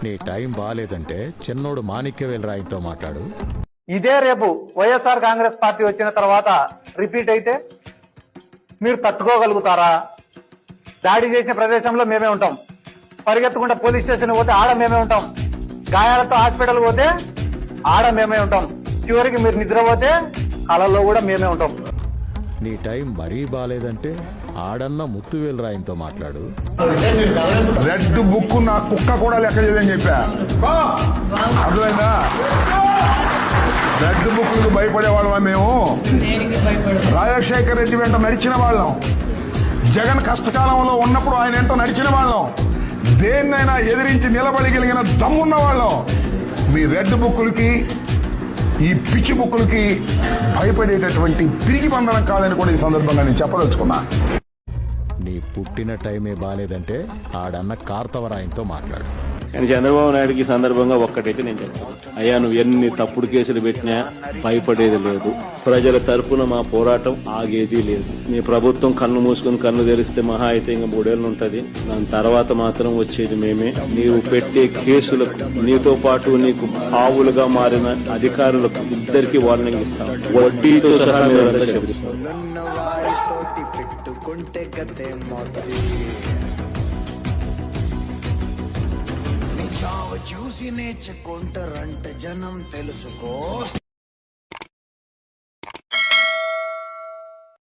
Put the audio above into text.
నీ టైం బాగాలేదంటే చిన్నోడు మాణిక్యవేల్ రాయితో మాట్లాడు. ఇదే రేపు వైఎస్ఆర్ కాంగ్రెస్ పార్టీ వచ్చిన తర్వాత రిపీట్ అయితే మీరు తట్టుకోగలుగుతారా? దాడి చేసిన ప్రదేశంలో మేమే ఉంటాం, పరిగెత్తుకుంటే పోలీస్ స్టేషన్ పోతే ఆడ మేమే ఉంటాం, గాయాలతో హాస్పిటల్ పోతే ఆడ మేమే ఉంటాం, చివరికి మీరు నిద్రపోతే కళల్లో కూడా మేమే ఉంటాం. నీ టైం మరీ బాగాలేదంటే ఆడన్న ముత్తువేల్ రాయితో మాట్లాడు. రెడ్ బుక్ నా కుక్క కూడా లెక్క చేయదని చెప్పా, అర్థమైందా? రెడ్ బుక్ భయపడేవాళ్ళం మేము. రాజశేఖర్ రెడ్డి వెంట నడిచిన వాళ్ళం, జగన్ కష్టకాలంలో ఉన్నప్పుడు ఆయన వెంట నడిచిన వాళ్ళం, దేన్నైనా ఎదిరించి నిలబడగలిగిన దమ్మున్న వాళ్ళం. మీ రెడ్ బుక్కులకి ఈ పిచ్చి బుక్కులకి భయపడేటటువంటి పిరికి బంధనం కాదని కూడా ఈ సందర్భంగా నేను చెప్పదలుచుకున్నా. నీ పుట్టిన టైమే బాగాలేదంటే ఆడన్న కార్తవరాయంతో మాట్లాడు. కానీ చంద్రబాబు నాయుడుకి ఈ సందర్భంగా ఒక్కటైతే నేను చెప్తాను, అయ్యా నువ్వు ఎన్ని తప్పుడు కేసులు పెట్టినా భయపడేది లేదు, ప్రజల తరపున మా పోరాటం ఆగేది లేదు. నీ ప్రభుత్వం కన్ను మూసుకుని కన్ను తెరిస్తే మహా అయితే ఇంకా 3 ఏళ్ళు ఉంటది, దాని తర్వాత మాత్రం వచ్చేది మేమే. నీవు పెట్టే కేసులకు నీతో పాటు నీకు ఆవులుగా మారిన అధికారులకు ఇద్దరికి వార్నింగ్ ఇస్తాం, వడ్డీతో సహా మీరంతా చెప్తాం. చూసి నేర్చుకుంటారంట జనం తెలుసుకో.